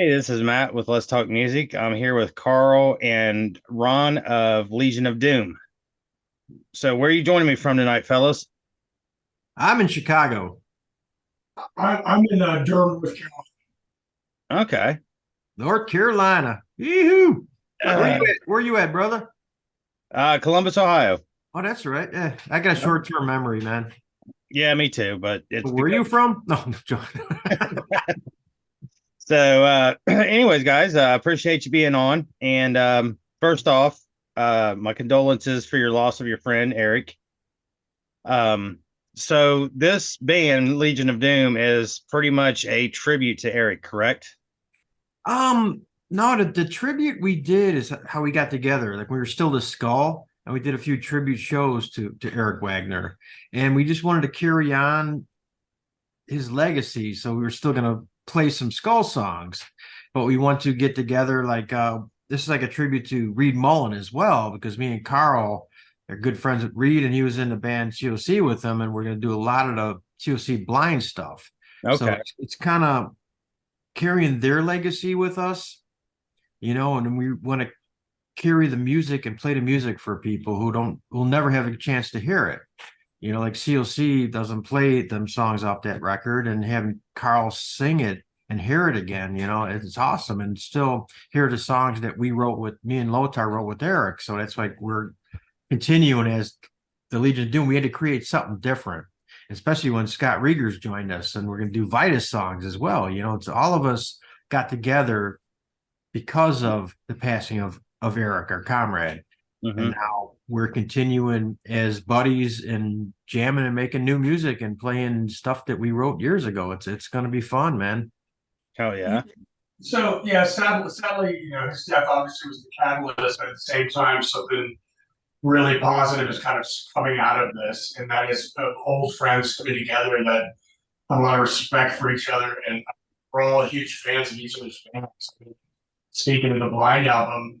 Hey, this is Matt with Let's Talk Music. I'm here with Karl and Ron of Legion of Doom. So, where are you joining me from tonight, fellas? I'm in Chicago, I'm in Durham, North Carolina. Okay. North Carolina. Yee-hoo! Where you Uh, at? Where you at, brother? Columbus, Ohio. Oh, that's right. Yeah, I got a short-term memory, man. Yeah, me too. But it's Where because you from? No, I'm joking. so. Anyways, guys, I appreciate you being on. And first off, my condolences for your loss of your friend Eric. Um, so this band, Legion of Doom, is pretty much a tribute to Eric, correct? Um, no, the tribute we did is how we got together. Like we were still the Skull, and we did a few tribute shows to Eric Wagner, and we just wanted to carry on his legacy. So we were still gonna play some Skull songs, but we want to get together like this is like a tribute to Reed Mullen as well, because me and Karl are good friends with Reed, and he was in the band COC with them, and we're gonna do a lot of the COC blind stuff. So Okay. it's kind of carrying their legacy with us, and we want to carry the music and play the music for people who'll never have a chance to hear it. Like COC doesn't play them songs off that record, and having Karl sing it and hear it again, it's awesome. And still hear the songs that we wrote with me and Lothar wrote with Eric. So that's like we're continuing as the Legion of Doom. We had to create something different, especially when Scott Rieger's joined us, and we're going to do Vitus songs as well. It's all of us got together because of the passing of Eric, our comrade. And Hmm. now we're continuing as buddies and jamming and making new music and playing stuff that we wrote years ago. It's going to be fun, man. Hell yeah. So yeah, sadly, his death obviously was the catalyst, but at the same time, something really positive is kind of coming out of this, and that is old friends coming together that have a lot of respect for each other, and we're all huge fans of each other's bands. Speaking of the Blind album,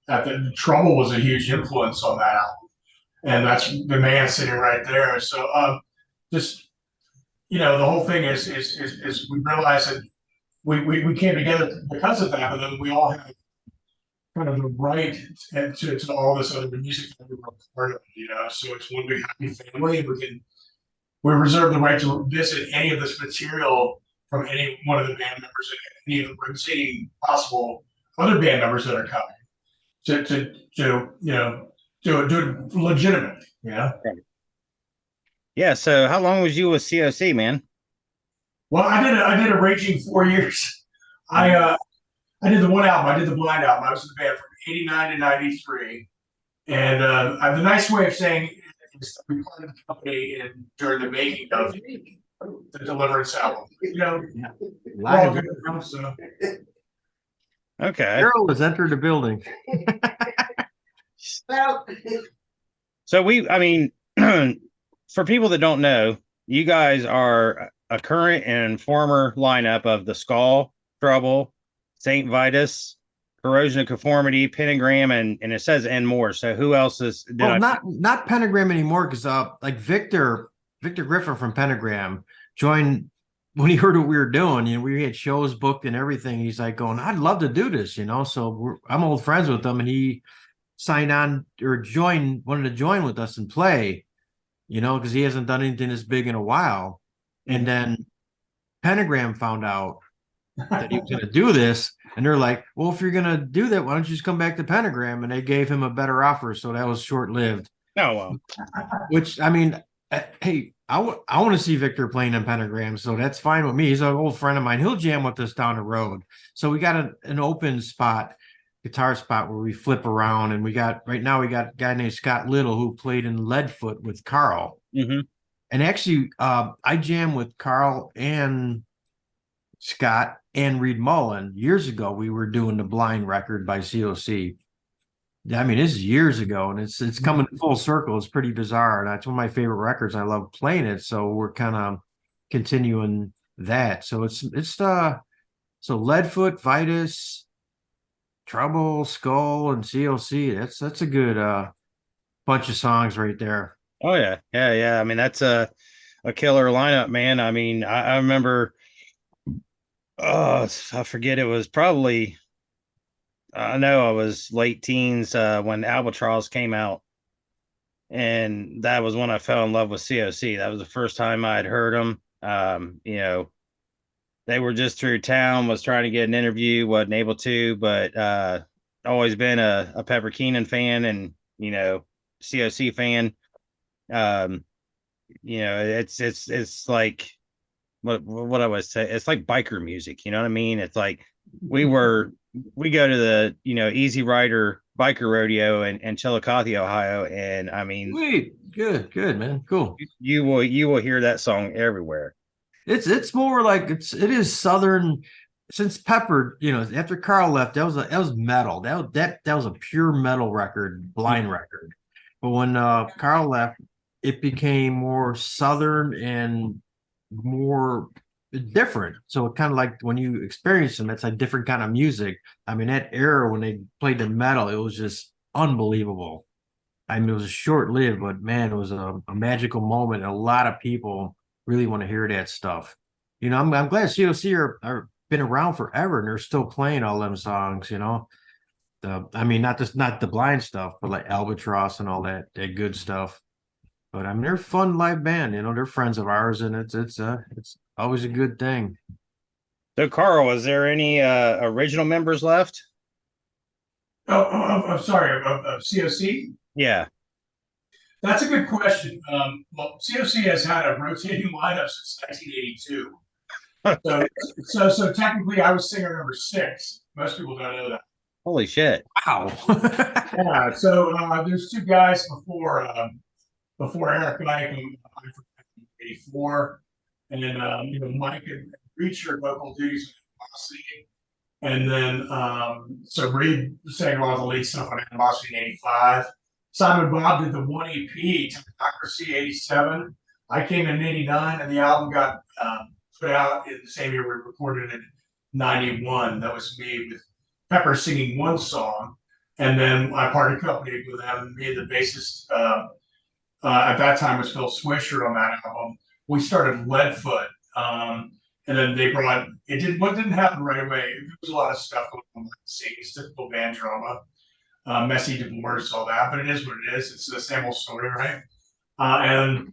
that the Trouble was a huge influence on that album, and that's the man sitting right there. So just the whole thing is we realize that we came together because of that, but then we all have kind of the right to all this other music that we were a part of, So it's one big happy family, and we reserve the right to visit any of this material from any one of the band members and any of the rotating possible other band members that are coming to do it legitimately, Yeah. So, how long was you with COC, man? Well, I did a raging 4 years. I did the one album. I did the Blind album. I was in the band from '89 to '93. And the nice way of saying it is that we part of the company during the making of the Deliverance album. We're all good now, so. Okay. Carol has entered the building. Well, So I mean, for people that don't know, you guys are a current and former lineup of the Skull, Trouble, Saint Vitus, Corrosion of Conformity, Pentagram, and it says and more. So who else did Well, I? not Pentagram anymore, because like Victor Griffin from Pentagram joined when he heard what we were doing. We had shows booked and everything. He's like going, I'd love to do this, So I'm old friends with him, and he signed on or wanted to join with us and play, because he hasn't done anything this big in a while. And then Pentagram found out that he was going to do this. And they're like, well, if you're going to do that, why don't you just come back to Pentagram? And they gave him a better offer. So that was short lived, Oh well. which I mean, hey, I want to see Victor playing in Pentagram. So that's fine with me. He's an old friend of mine. He'll jam with us down the road. So we got an open spot, guitar spot where we flip around. And right now we got a guy named Scott Little who played in Leadfoot with Karl. Hmm. And actually, I jam with Karl and Scott and Reed Mullen years ago. We were doing the Blind record by COC. I mean, this is years ago, and it's coming full circle. It's pretty bizarre, and that's one of my favorite records. I love playing it, so we're kind of continuing that. So so Leadfoot, Vitus, Trouble, Skull, and COC. That's a good bunch of songs right there. Oh yeah, yeah, yeah. I mean, that's a killer lineup, man. I mean, I remember Oh, I forget. It was probably, I know I was late teens when Albatross came out. And that was when I fell in love with COC. That was the first time I had heard them. They were just through town, was trying to get an interview, wasn't able to, but always been a Pepper Keenan fan and, COC fan. Um, it's like what I would say, it's like biker music, you know what I mean? It's like we were we go to the Easy Rider biker rodeo in Chillicothe, Ohio, and I mean Sweet, good, man, cool. you will hear that song everywhere. It's more like it is Southern. Since Pepper, after Karl left, that was metal. That was a pure metal record, blind record. But when Karl left, it became more Southern and more different. So it kind of like when you experience them, it's a different kind of music. I mean, that era when they played the metal, it was just unbelievable. I mean, it was short lived, but man, it was a magical moment. And a lot of people really want to hear that stuff. I'm glad COC are been around forever and they're still playing all them songs. I mean, not the blind stuff, but like Albatross and all that good stuff. But I mean, they're a fun live band. They're friends of ours, and it's always a good thing. So, Carl, is there any original members left? I'm sorry, of COC. Yeah. That's a good question. Well, COC has had a rotating lineup since 1982. So technically, I was singer number 6. Most people don't know that. Holy shit! Wow. Yeah. So there's 2 guys before Eric Wagner in 84, and then Mike and Reed shared vocal duties in Animosity, and then so Reed sang a lot of the lead stuff on Animosity in 85. Simon Bob did the 1 EP, Technocracy 87. I came in 89, and the album got put out in the same year we recorded it in 91. That was me with Pepper singing one song, and then I parted company with them. Me and the bassist at that time was Phil Swisher on that album. We started Leadfoot, and then they brought it. Didn't happen right away. There was a lot of stuff going on behind the scenes, typical band drama, messy divorce, all that. But it is what it is. It's the same old story, right? And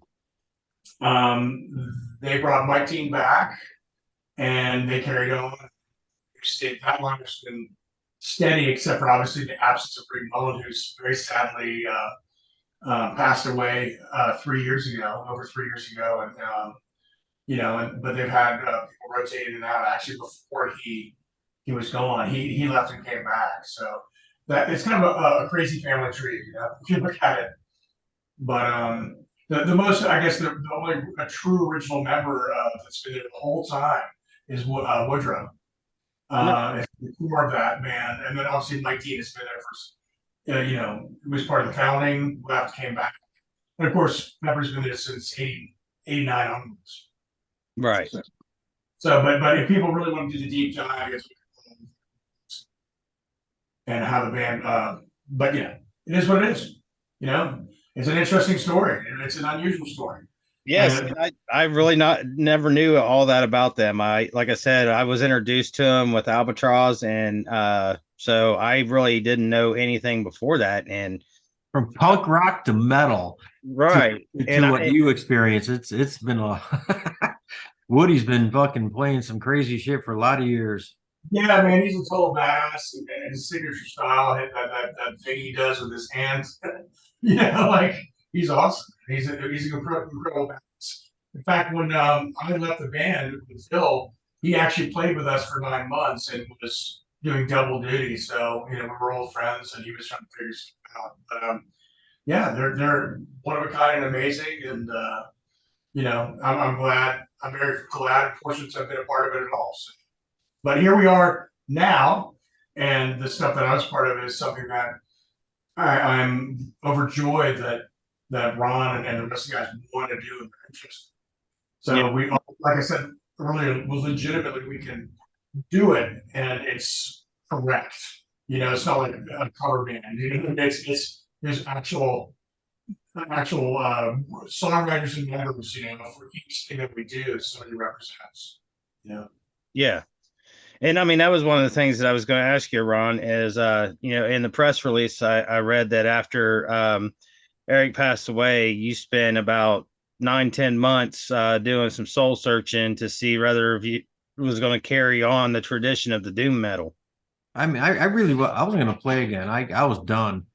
they brought Mike Dean back, and they carried on. That line has been steady, except for obviously the absence of Rick Mullen, who's very sadly passed away 3 years ago, over 3 years ago, and but they've had people rotating in and out. Actually, before he was gone, he left and came back. So that it's kind of a crazy family tree, if you look at it. But the most, I guess, the only a true original member that's been there the whole time is Woodrow. It's the core of that band, and then obviously Mike Dean has been there for, it was part of the founding, left, came back. And of course, Pepper's been there since 89 onwards. Right. But if people really want to do the deep dive, and how the band, but it is what it is. It's an interesting story, and it's an unusual story. Yes, and I really never knew all that about them. Like I said, I was introduced to them with Albatross, and so I really didn't know anything before that. And from punk rock to metal, right, to what you experience, it's been a Woody's been fucking playing some crazy shit for a lot of years. Yeah, man, he's a total badass, and his signature style, that thing he does with his hands, like he's awesome. He's an incredible badass. In fact, when I left the band with Phil, he actually played with us for 9 months and was doing double duty. So we were old friends, and he was trying to figure stuff out. But yeah, they're one of a kind and amazing, and I'm glad. I'm very glad and fortunate to have been a part of it all. So. But here we are now, and the stuff that I was part of is something that I'm overjoyed that Ron and the rest of the guys want to do and they're interested. So we, like I said earlier, legitimately we can do it, and it's correct. It's not like a cover band. It's there's actual songwriters and members, for each thing that we do, somebody represents. Yeah. And I mean, that was one of the things that I was going to ask you, Ron, is, in the press release, I read that after Eric passed away, you spent about 9, 10 months doing some soul searching to see whether if you was going to carry on the tradition of the doom metal. I mean, I really I wasn't gonna play again. I was done.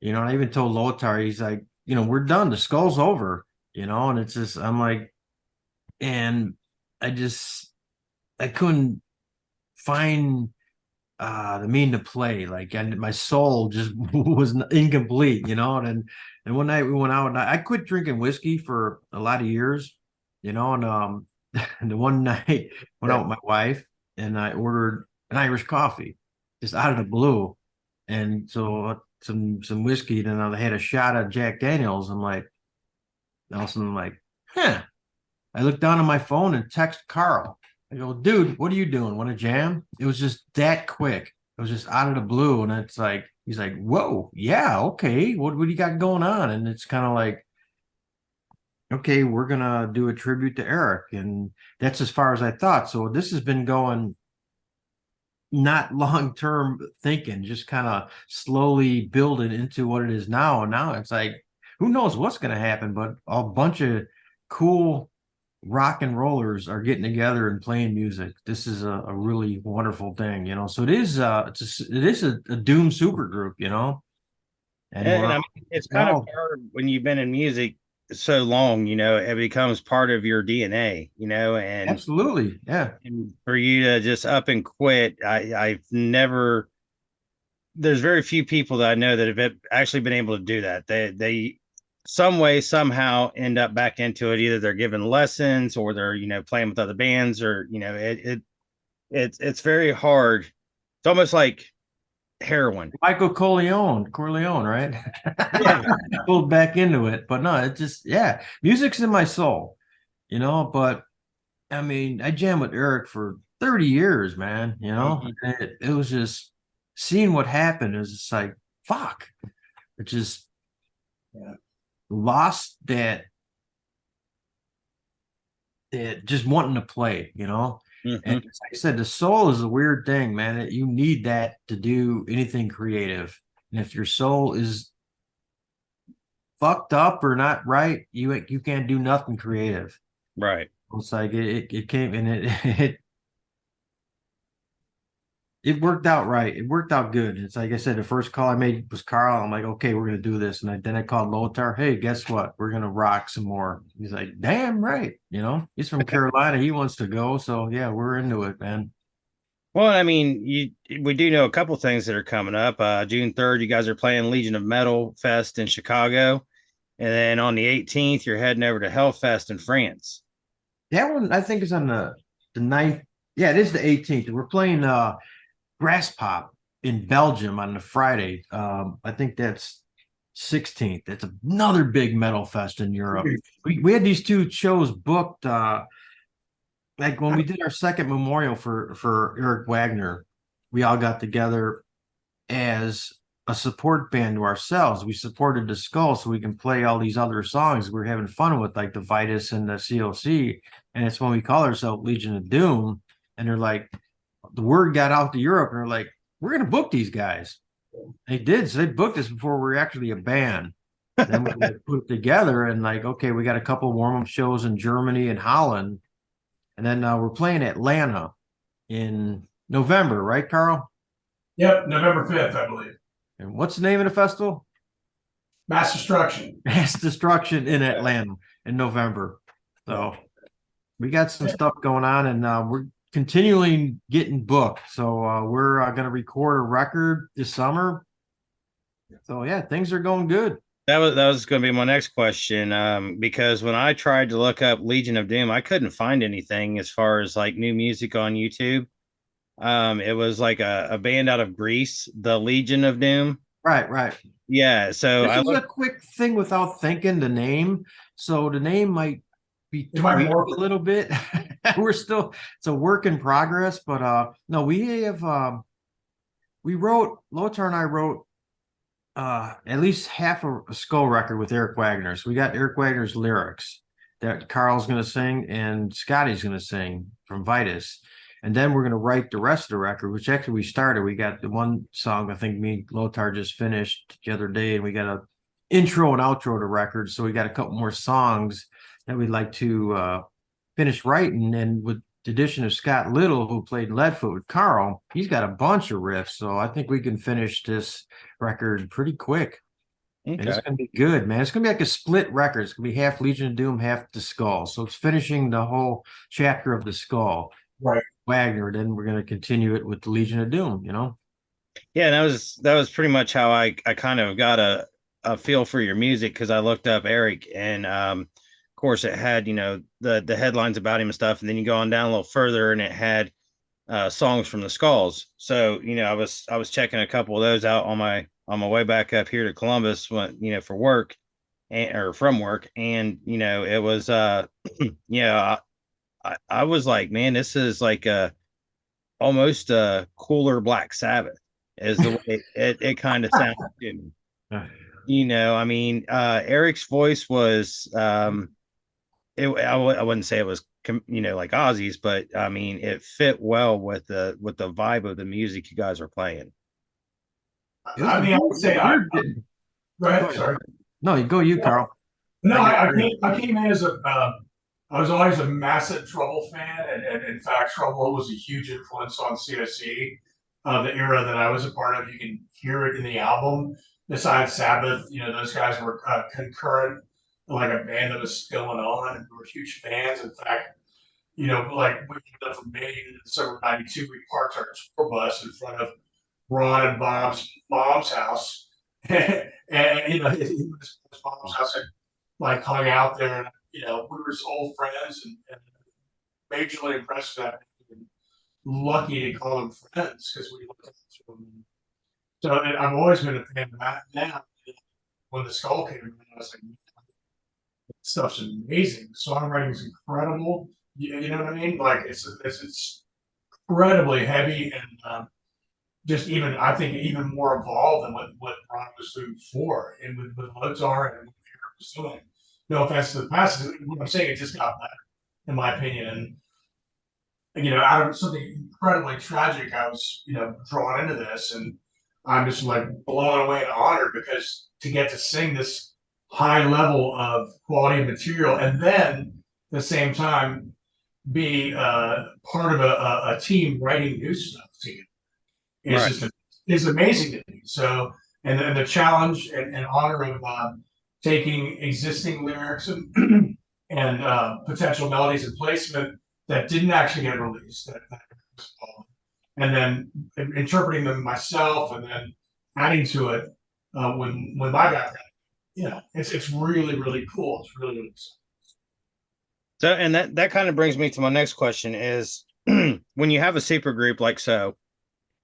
And I even told Lothar, he's like, we're done. The skull's over, and it's just I'm like, and I just I couldn't find the mean to play. Like, and my soul just was incomplete, and one night we went out, and I quit drinking whiskey for a lot of years, and and the one night went out with my wife, and I ordered an Irish coffee just out of the blue, and so some whiskey, then I had a shot of Jack Daniels. I'm like, all of a sudden I'm like, huh. I looked down on my phone and text Karl. I go, dude, what are you doing? Want to jam? It was just that quick. It was just out of the blue. And it's like, he's like, whoa, yeah, okay. What do you got going on? And it's kind of like, okay, we're going to do a tribute to Eric. And that's as far as I thought. So this has been going not long-term thinking, just kind of slowly building into what it is now. And now it's like, who knows what's going to happen, but a bunch of cool rock and rollers are getting together and playing music. This is a really wonderful thing, so it is a doom super group, and And we're I mean, it's kind of hard when you've been in music so long, it becomes part of your DNA, absolutely, yeah. and for you to just up and quit, I've never, there's very few people that I know that have actually been able to do that. They some way, somehow end up back into it. Either they're giving lessons or they're, playing with other bands, or, it's very hard. It's almost like heroin. Michael Corleone, right? Yeah. Pulled back into it, but no, it just, yeah, music's in my soul, but I mean, I jammed with Eric for 30 years, man, it was just seeing what happened is just like, fuck, it just lost that just wanting to play, Mhm. and like I said, the soul is a weird thing, man. You need that to do anything creative. And if your soul is fucked up or not right, you can't do nothing creative. Right. It's like it came and it worked out right. It worked out good. It's like I said, the first call I made was Karl. I'm like, okay, we're gonna do this. And then I called Lothar. Hey, guess what? We're gonna rock some more. He's like, damn right. He's from Carolina. He wants to go. So yeah, we're into it, man. Well, I mean, we do know a couple things that are coming up. June 3rd, you guys are playing Legion of Metal Fest in Chicago. And then on the 18th, you're heading over to Hellfest in France. That one I think is on the 9th. Yeah, it is the 18th. We're playing Grass Pop in Belgium on the Friday. I think that's 16th. That's another big metal fest in Europe. We had these two shows booked. Like when we did our second memorial for Eric Wagner, we all got together as a support band to ourselves. We supported the Skull so we can play all these other songs we're having fun with, like the Vitus and the COC. And it's when we call ourselves Legion of Doom. And they're like, the word got out to Europe, and they're like, we're going to book these guys. They did. So they booked us before we were actually a band. Then we put it together and like, okay, we got a couple warm-up shows in Germany and Holland. And then we're playing Atlanta in November, right, Karl? Yep, November 5th, I believe. And what's the name of the festival? Mass Destruction. Mass Destruction in Atlanta in November. So we got some stuff going on, and we're continually getting booked. So we're going to record a record this summer. So yeah, things are going good. That was going to be my next question, because when I tried to look up Legion of Doom, I couldn't find anything as far as like new music on YouTube. It was like a band out of Greece, the Legion of Doom. Right. Yeah, so This is a quick thing without thinking the name. So the name might be tweaked a little bit. It's a work in progress, but no, we have Lothar and I wrote at least half a Skull record with Eric Wagner. So we got Eric Wagner's lyrics that Karl's going to sing and Scotty's going to sing from Vitus. And then we're going to write the rest of the record, which actually we started. We got the one song I think me and Lothar just finished the other day, and we got a intro and outro to the record. So we got a couple more songs that we'd like to finish writing. And with the addition of Scott Little, who played Leadfoot with Karl, he's got a bunch of riffs. So I think we can finish this record pretty quick. And it's Okay. going to be good, man. It's going to be like a split record. It's going to be half Legion of Doom, half The Skull. So it's finishing the whole chapter of The Skull. Right. Wagner. Then we're going to continue it with the Legion of Doom, you know? Yeah, that was pretty much how I kind of got a feel for your music, because I looked up Eric, and of course it had, you know, the headlines about him and stuff, and then you go on down a little further and it had songs from the Skulls. So, you know, I was checking a couple of those out on my way back up here to Columbus, when, you know, for work, or from work, and you know, it was yeah, I was like, man, this is like a almost a cooler Black Sabbath, is the way it kind of sounds to me. You know, I mean, Eric's voice was I wouldn't say it was you know, like Ozzy's, but I mean, it fit well with the vibe of the music you guys are playing. I mean, I would say, go ahead, sorry. No, you, Karl. No, I came in as I was always a massive Trouble fan, and in fact, Trouble was a huge influence on CSC, the era that I was a part of. You can hear it in the album. Besides Sabbath, you know, those guys were concurrent, like a band that was going on, and we were huge fans. In fact, you know, like we came up from Maine in December '92, we parked our tour bus in front of Ron and Bob's mom's house, and you know, his mom's house, and like hung out there, and you know, we were old friends, and majorly impressed with that, and lucky to call them friends because we looked up to them. So I've always been a fan of that. Now, when the Skull came in, I was like, this stuff's amazing. The songwriting is incredible. You know what I mean? Like it's incredibly heavy, and just even, I think, even more evolved than what Ron was doing before, and with Lothar and what Eric was doing. No offense to the past, what I'm saying, it just got better, in my opinion. And you know, out of something incredibly tragic, I was, you know, drawn into this, and I'm just like blown away and honored, because to get to sing this high level of quality of material, and then at the same time be part of a team writing new stuff together, is Right. just is amazing to me. So, and the challenge and honor of taking existing lyrics and and potential melodies and placement that didn't actually get released, that was involved, and then interpreting them myself, and then adding to it when my background. You know, it's really cool. It's really exciting. So, and that kind of brings me to my next question is, when you have a super group like so,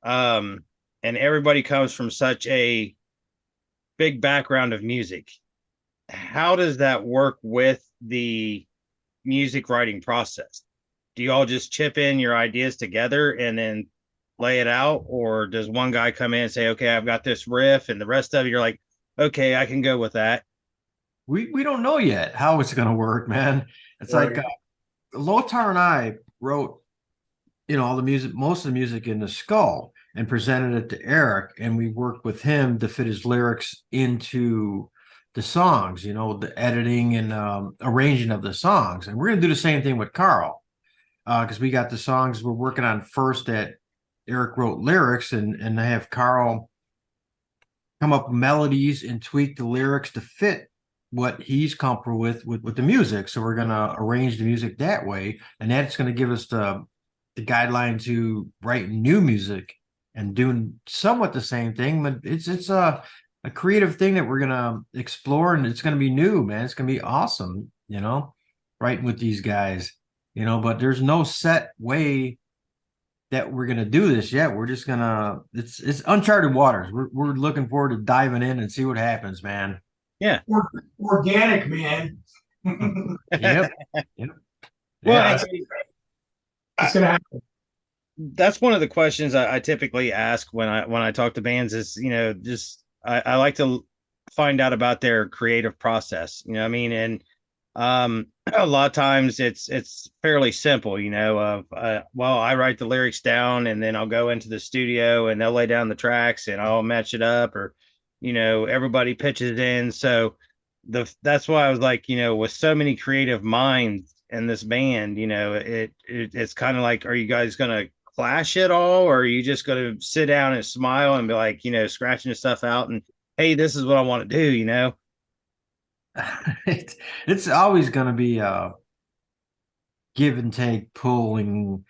and everybody comes from such a big background of music, how does that work with the music writing process? Do you all just chip in your ideas together and then lay it out, or does one guy come in and say, okay, I've got this riff, and the rest of you are like, okay, I can go with that? We don't know yet how it's going to work, man. It's Right. like Lothar and I wrote, you know, all the music, most of the music in The Skull, and presented it to Eric, and we worked with him to fit his lyrics into the songs, you know, the editing and arranging of the songs. And we're going to do the same thing with Karl, because we got the songs we're working on first that Eric wrote lyrics, and I have Karl come up with melodies and tweak the lyrics to fit what he's comfortable with the music. So we're going to arrange the music that way, and that's going to give us the guideline to write new music and doing somewhat the same thing. But it's a creative thing that we're going to explore, and it's going to be new, man. It's going to be awesome, you know, writing with these guys, you know, but there's no set way that we're going to do this yet. We're just going to, it's uncharted waters. We're looking forward to diving in and see what happens, man. Yeah. Organic, man. Yep. Yep. Well, Yeah, it's gonna happen. that's one of the questions I typically ask when I talk to bands is, you know, just I like to find out about their creative process. You know what I mean? And A lot of times it's fairly simple, of well, I write the lyrics down and then I'll go into the studio and they'll lay down the tracks and I'll match it up, or everybody pitches in. So that's why I was like, with so many creative minds in this band, it's kind of like, are you guys gonna clash at all, or are you just gonna sit down and smile and be like, scratching the stuff out and, hey, this is what I want to do. It's always going to be give and take, pulling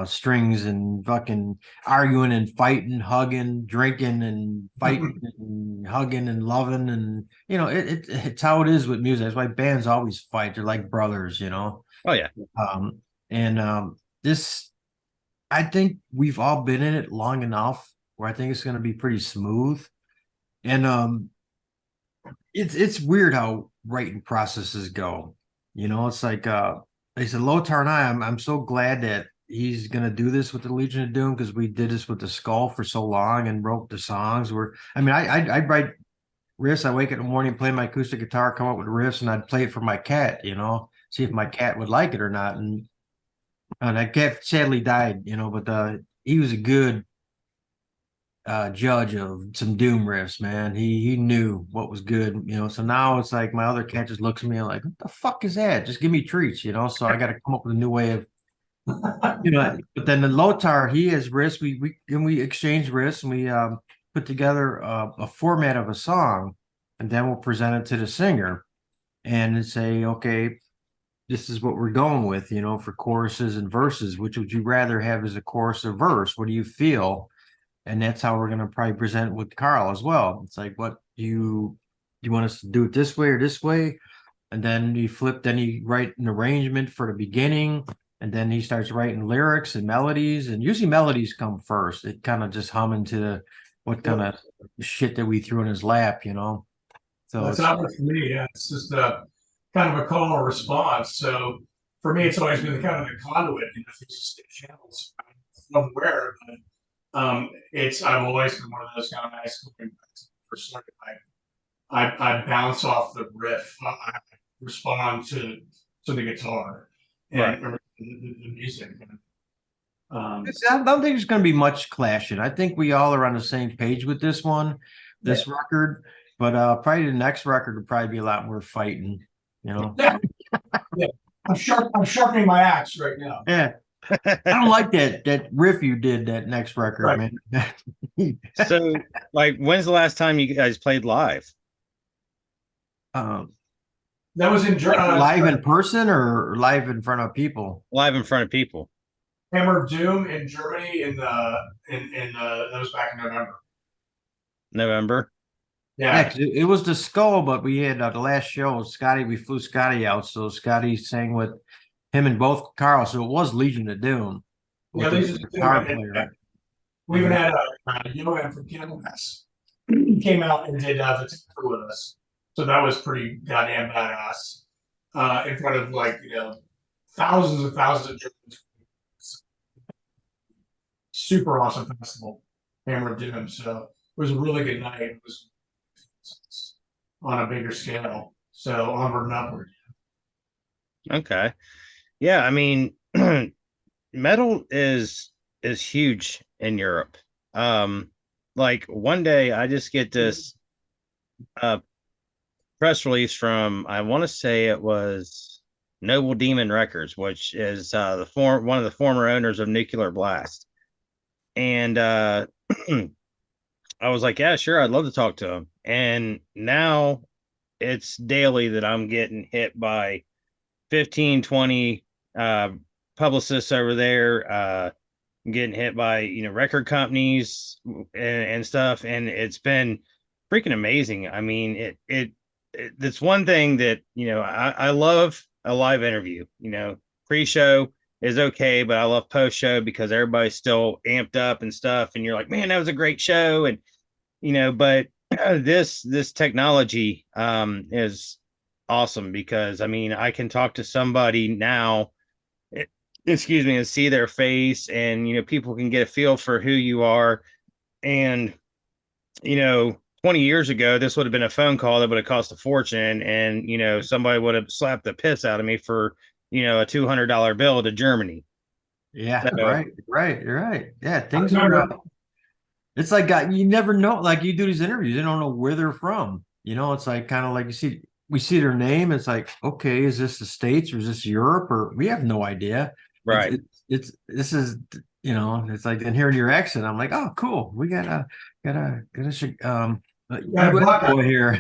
strings and fucking arguing and fighting, hugging, drinking and fighting and hugging and loving. And, it's how it is with music. That's why bands always fight. They're like brothers, Oh yeah. This, I think we've all been in it long enough where I think it's going to be pretty smooth. And it's weird how writing processes go. It's like they said Lothar and I'm so glad that he's gonna do this with the Legion of Doom, because we did this with the Skull for so long and wrote the songs. I write riffs. I wake up in the morning, play my acoustic guitar, come up with riffs, and I'd play it for my cat, see if my cat would like it or not. And that cat sadly died, but he was a good judge of some doom riffs, man. He knew what was good, So now it's like my other cat just looks at me like, what the fuck is that? Just give me treats, So I got to come up with a new way of, But then the Lothar, he has riffs. We exchange riffs, and we put together a format of a song, and then we'll present it to the singer and say, okay, this is what we're going with, for choruses and verses. Which would you rather have as a chorus or verse? What do you feel? And that's how we're going to probably present with Karl as well. It's like, what do you want us to do it this way or this way? And then you write an arrangement for the beginning, and then he starts writing lyrics and melodies. And usually melodies come first. It kind of just hum into what kind of shit that we threw in his lap, So that's not for me. Yeah, it's just a kind of a call or response. So for me, it's always been the kind of the conduit, through just channels from where, but I've always been one of those kind of nice person. I bounce off the riff. I respond to the guitar and Right. the music. I don't think there's going to be much clashing. I think we all are on the same page with this record, but probably the next record would probably be a lot more fighting, Yeah. Yeah. I'm sharpening my axe right now. Yeah. I don't like that riff you did that next record, right. Man. So, like, when's the last time you guys played live? That was in live in person or live in front of people? Live in front of people. Hammer of Doom in Germany that was back in November. November. Yeah, it was the Skull, but we had the last show. We flew Scotty out, so Scotty sang with him and both Karl. So it was Legion of Doom. Yeah, Legion of Doom. We even had Johan from Candlemass came out and did the tour with us. So that was pretty goddamn badass. In front of thousands and thousands of Germans. Super awesome festival, Hammer of Doom. So it was a really good night. It was on a bigger scale. So onward and upward. Okay. Yeah, I mean, metal is huge in Europe. Like one day I just get this press release from, I want to say it was Noble Demon Records, which is one of the former owners of Nuclear Blast. And I was like, yeah, sure, I'd love to talk to him. And now it's daily that I'm getting hit by 15, 20 publicists over there, getting hit by record companies and stuff, and it's been freaking amazing. I mean, it's one thing that I love a live interview. Pre-show is okay, but I love post-show because everybody's still amped up and stuff, and you're like, man, that was a great show. And but this technology is awesome, because I mean, I can talk to somebody now, excuse me, and see their face, and people can get a feel for who you are. And 20 years ago, this would have been a phone call that would have cost a fortune. And, you know, somebody would have slapped the piss out of me for, you know, a $200 bill to Germany. Yeah, So, you're right. Yeah, I things are. remember, It's like you never know. Like you do these interviews, you don't know where they're from. You know, it's like kind of like we see their name. It's like, okay, is this the States or is this Europe or we have no idea. It's right. this is it's like and hearing your accent, I'm like, oh, cool. We got a buck. boy here.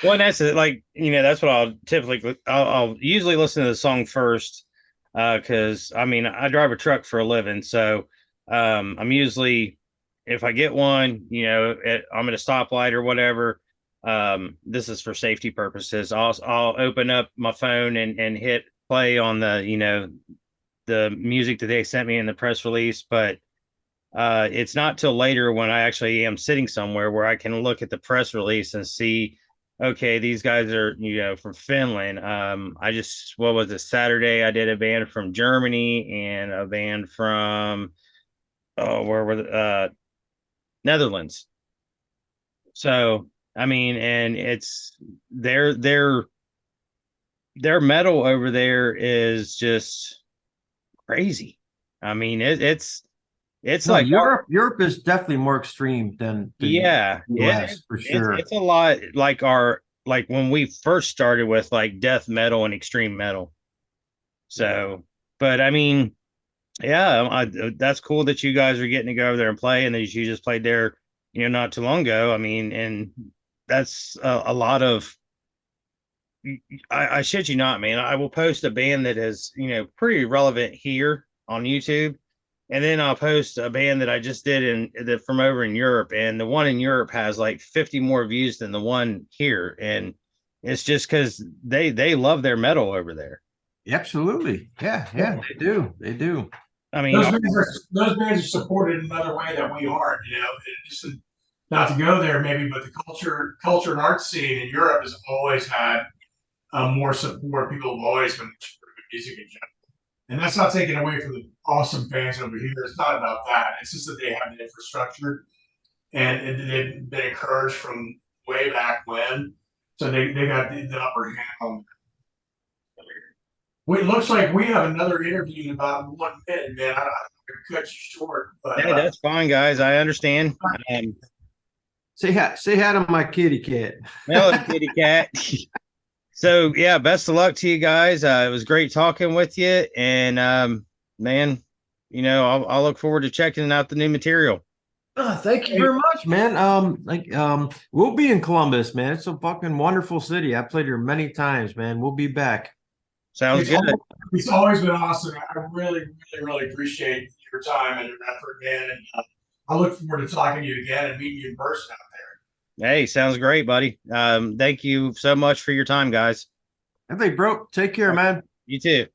Well, and that's it. Like, you know, that's what I'll typically, I'll usually listen to the song first. Cause I mean, I drive a truck for a living. So, I'm usually, if I get one, you know, I'm at a stoplight or whatever. This is for safety purposes. I'll open up my phone and hit play on the, you know, the music that they sent me in the press release. But it's not till later when I actually am sitting somewhere where I can look at the press release and see, okay, these guys are, you know, from Finland. I just, what was it, Saturday? I did a band from Germany and a band from, oh, where were the, Netherlands. So, I mean, and it's their metal over there is just crazy. I mean, it's No, like Europe is definitely more extreme than the yeah, US for sure. it's a lot like our like when we first started with like death metal and extreme metal. So, but I mean, yeah, that's cool that you guys are getting to go over there and play, and that you just played there, you know, not too long ago. I mean, and that's a lot of. I shit you not, man. I will post a band that is, you know, pretty relevant here on YouTube, and then I'll post a band that I just did from over in Europe, and the one in Europe has like 50 more views than the one here, and it's just because they love their metal over there. Absolutely. Yeah, they do. They do. I mean, Those bands are supported in another way that we aren't. You know, just not to go there maybe, but the culture and art scene in Europe has always had more support. People have always been supportive of music in general. And that's not taken away from the awesome fans over here. It's not about that. It's just that they have the infrastructure and they've been encouraged from way back when. So they got the upper hand on. It looks like we have another interview in about 1 minute, man. I don't cut you short, but hey, that's fine, guys. I understand. Um, Say hi to my kitty cat. Hello, kitty cat. So yeah, best of luck to you guys. It was great talking with you, and man, you know, I'll look forward to checking out the new material. Thank you very much, man. We'll be in Columbus, man. It's a fucking wonderful city. I played here many times, man. We'll be back. Sounds good. It's always been awesome. I really, really, really appreciate your time and your effort, man. And I look forward to talking to you again and meeting you in person out there. Hey, sounds great, buddy. Thank you so much for your time, guys. Hey, bro. Take care, man. You too.